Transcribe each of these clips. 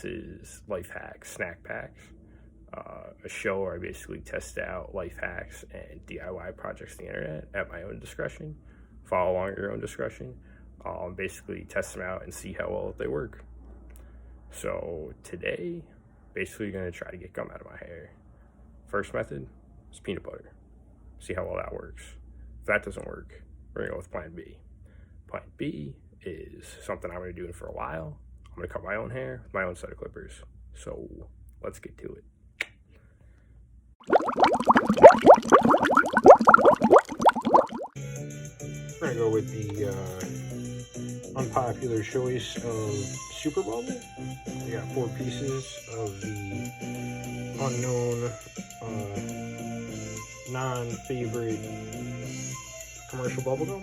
This is life hacks, snack packs, a show where I basically test out life hacks and DIY projects on the internet at my own discretion. Follow along at your own discretion. Basically test them out and see how well they work. So today, basically going to try to get gum out of my hair. First method is peanut butter. See how well that works. If that doesn't work, we're going to go with plan B. Plan B is something I'm going to do for a while. I'm going to cut my own hair with my own set of clippers. So let's get to it. We're going to go with the unpopular choice of Super Bubble. We got 4 pieces of the unknown, non-favorite commercial bubblegum.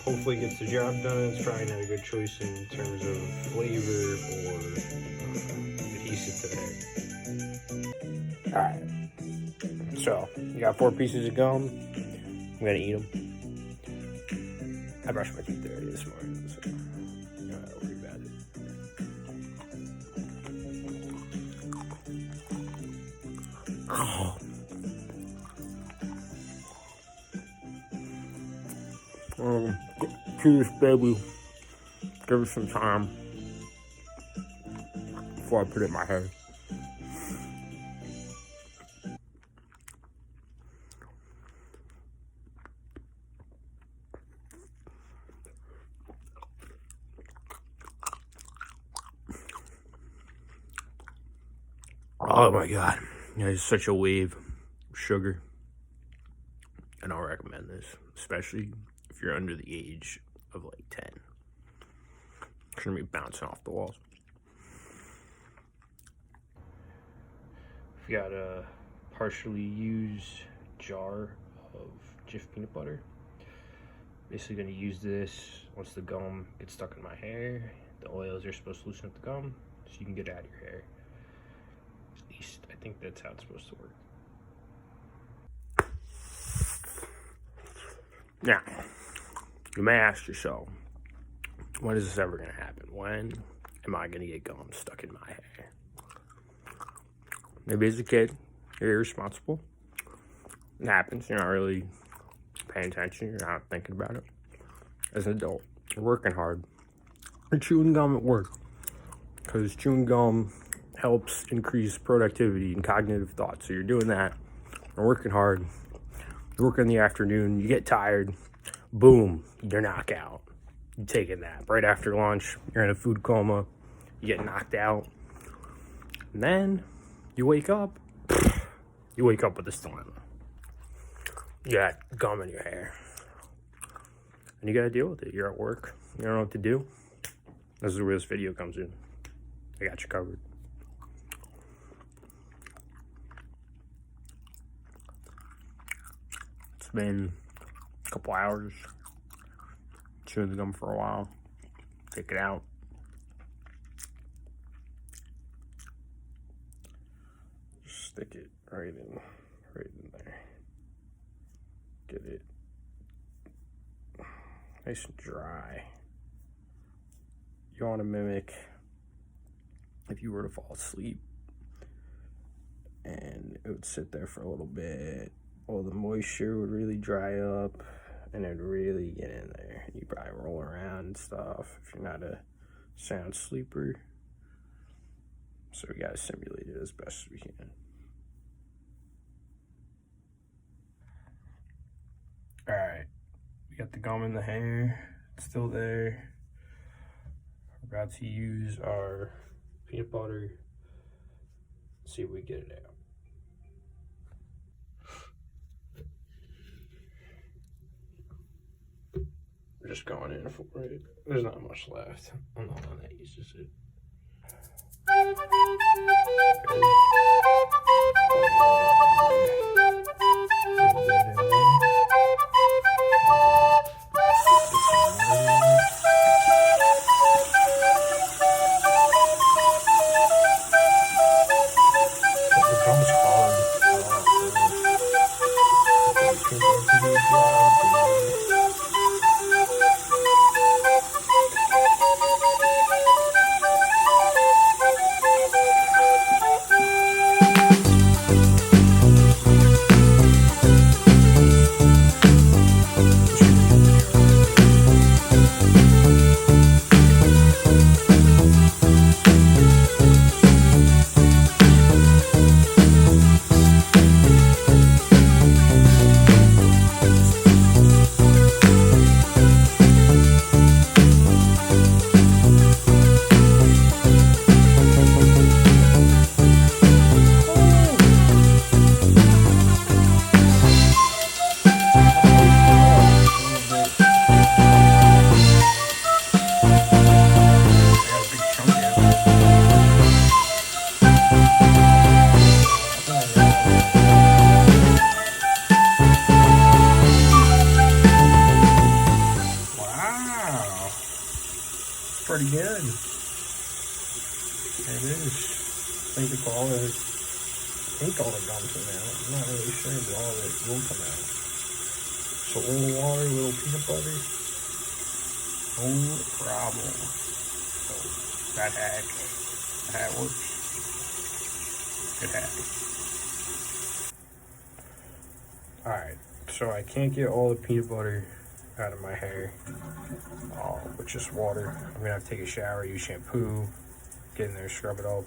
Hopefully gets the job done. It's probably not a good choice in terms of flavor or adhesive to the hair. Alright, so you got 4 pieces of gum. I'm gonna eat them. I brushed my teeth already this morning, so I'm not worry about it. Cheers, baby. Give it some time before I put it in my hair. Oh my god, it's such a wave of sugar. And I'll recommend this, especially if you're under the age of like 10. It's gonna be bouncing off the walls. We've got a partially used jar of Jif peanut butter. Basically gonna use this once the gum gets stuck in my hair. The oils are supposed to loosen up the gum so you can get it out of your hair. At least I think that's how it's supposed to work. Now, you may ask yourself, when is this ever going to happen? When am I going to get gum stuck in my hair? Maybe as a kid, you're irresponsible. It happens. You're not really paying attention. You're not thinking about it. As an adult, you're working hard. You're chewing gum at work. Because chewing gum helps increase productivity and cognitive thought. So you're doing that. You're working hard. You work in the afternoon, you get tired, boom, you're knocked out. You take a nap. Right after lunch, you're in a food coma, you get knocked out. And then you wake up with this dilemma. You got gum in your hair. And you gotta deal with it. You're at work, you don't know what to do. This is where this video comes in. I got you covered. Been a couple hours, chewing the gum for a while, take it out. Just stick it right in there. Get it nice and dry. You want to mimic if you were to fall asleep and it would sit there for a little bit. Well, the moisture would really dry up and it'd really get in there. You probably roll around and stuff if you're not a sound sleeper. So we gotta simulate it as best as we can. Alright, we got the gum in the hair, it's still there. We're about to use our peanut butter, see if we get it out. We're just going in for it. There's not much left. I'm the one that uses it. think it's all the, I think all the gums come out. I'm not really sure, but all of it will come out. So a little water, a little peanut butter, no problem. So that hack works. Good hack. Alright, so I can't get all the peanut butter out of my hair with just water. I'm gonna have to take a shower, use shampoo, get in there, scrub it up.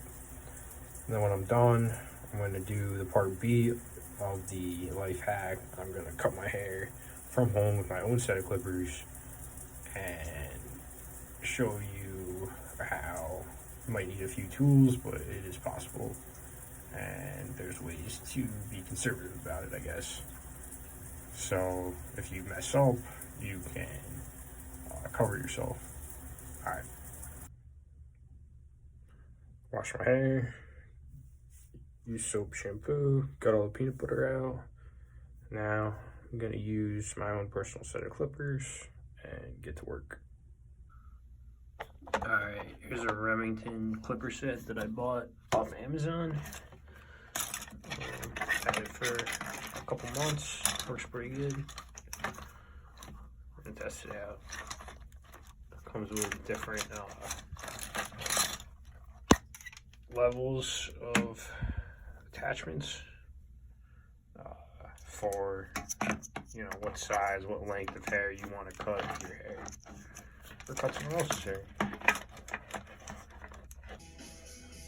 And then when I'm done, I'm gonna do the part B of the life hack. I'm gonna cut my hair from home with my own set of clippers and show you how you might need a few tools, but it is possible. And there's ways to be conservative about it, I guess. So if you mess up, you can cover yourself. All right. Wash my hair. Use soap, shampoo. Got all the peanut butter out. Now I'm gonna use my own personal set of clippers and get to work. All right, here's a Remington clipper set that I bought off Amazon. Had it for a couple months. Works pretty good. I'm gonna test it out. Comes with different levels of attachments for, you know, what size, what length of hair you want to cut your hair or cut someone else's hair.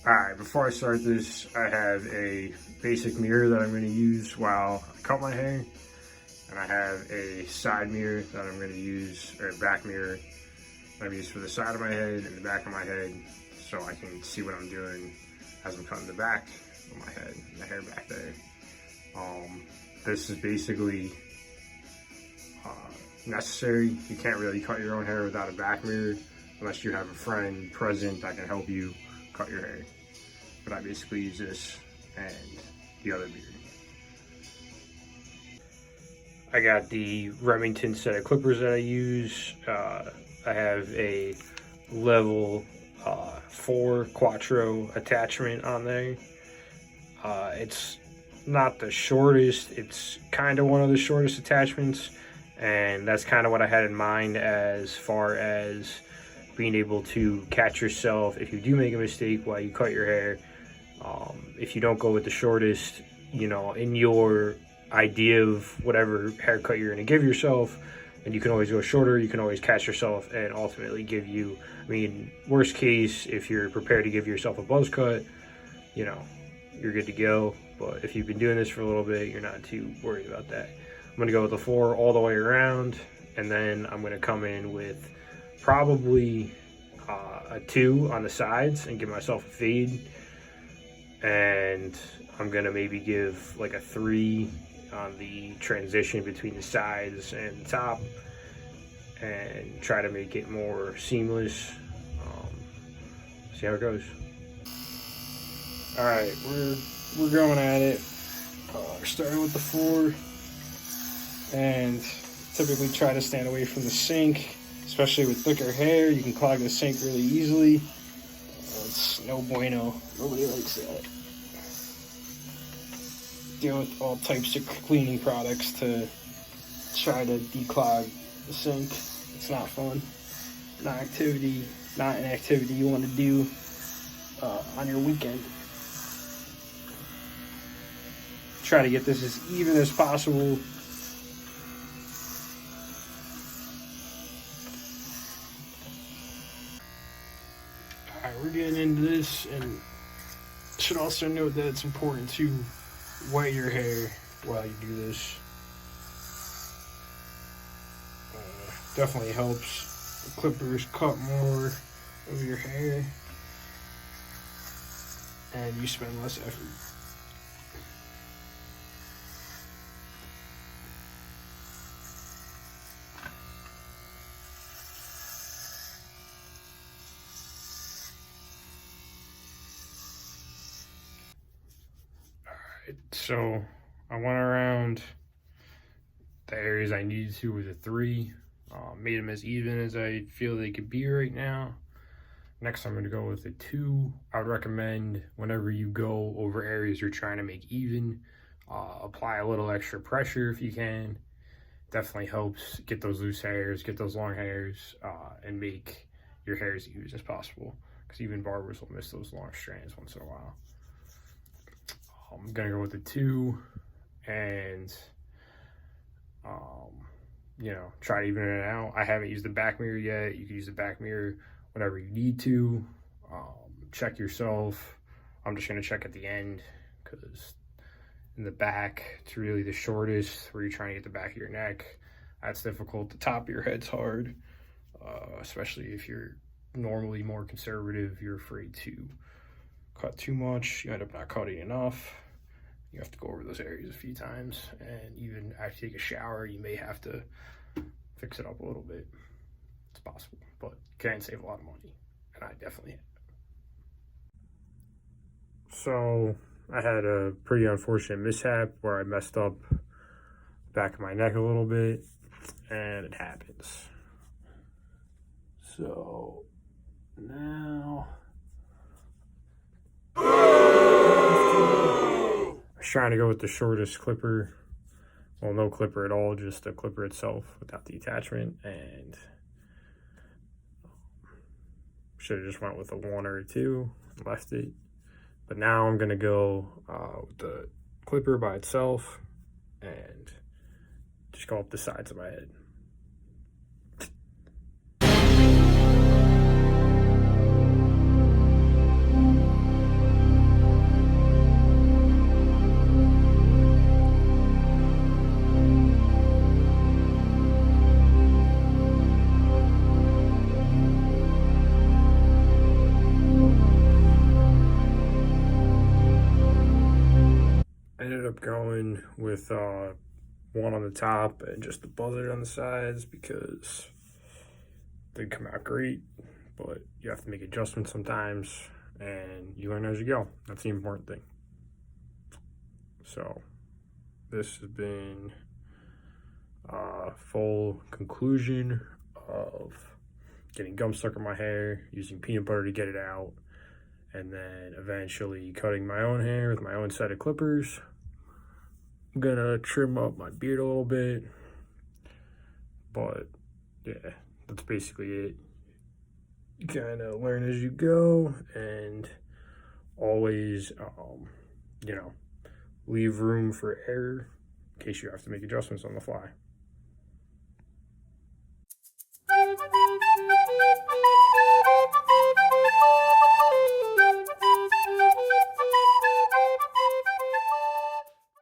Alright, before I start this, I have a basic mirror that I'm going to use while I cut my hair. And I have a side mirror that I'm going to use, or a back mirror that I'm used for the side of my head and the back of my head, so I can see what I'm doing as I'm cutting the back of my head and the hair back there. This is basically necessary. You can't really cut your own hair without a back mirror unless you have a friend present that can help you cut your hair. But I basically use this and the other mirror. I got the Remington set of clippers that I use. I have a level 4 Quattro attachment on there. It's not the shortest, it's kind of one of the shortest attachments, and that's kind of what I had in mind as far as being able to catch yourself if you do make a mistake while you cut your hair. If you don't go with the shortest, you know, in your idea of whatever haircut you're going to give yourself, and you can always go shorter, you can always catch yourself and ultimately give you, I mean, worst case, if you're prepared to give yourself a buzz cut, you know, you're good to go. But if you've been doing this for a little bit, you're not too worried about that. I'm going to go with the 4 all the way around, and then I'm going to come in with probably a 2 on the sides and give myself a fade. And I'm going to maybe give like a 3 on the transition between the sides and the top and try to make it more seamless. See how it goes. All right, we're going at it. Starting with the 4, and typically try to stand away from the sink, especially with thicker hair. You can clog the sink really easily. It's no bueno. Nobody likes that. Deal with all types of cleaning products to try to declog the sink. It's not fun. Not an activity you want to do on your weekend. Try to get this as even as possible. Alright, we're getting into this, and should also note that it's important to wet your hair while you do this. Definitely helps the clippers cut more of your hair, and you spend less effort. So I went around the areas I needed to with a 3, made them as even as I feel they could be right now. Next, I'm going to go with a 2. I would recommend whenever you go over areas you're trying to make even, apply a little extra pressure if you can. Definitely helps get those loose hairs, get those long hairs, and make your hair as even as possible. Because even barbers will miss those long strands once in a while. I'm going to go with a 2 and, you know, try to even it out. I haven't used the back mirror yet. You can use the back mirror whenever you need to. Check yourself. I'm just going to check at the end because in the back, it's really the shortest where you're trying to get the back of your neck. That's difficult. The top of your head's hard, especially if you're normally more conservative. You're afraid to cut too much. You end up not cutting enough. You have to go over those areas a few times, and even after you take a shower, you may have to fix it up a little bit. It's possible, but you can save a lot of money, and I definitely have. So I had a pretty unfortunate mishap where I messed up the back of my neck a little bit, and it happens. So now I was trying to go with the shortest clipper. Well, no clipper at all, just the clipper itself without the attachment, and should have just went with a 1 or a 2 and left it. But now I'm gonna go with the clipper by itself and just go up the sides of my head. Ended up going with 1 on the top and just the buzzard on the sides because they come out great, but you have to make adjustments sometimes and you learn as you go. That's the important thing. So this has been a full conclusion of getting gum stuck in my hair, using peanut butter to get it out, and then eventually cutting my own hair with my own set of clippers. I'm gonna trim up my beard a little bit, but yeah, that's basically it. You kind of learn as you go, and always, you know, leave room for error in case you have to make adjustments on the fly.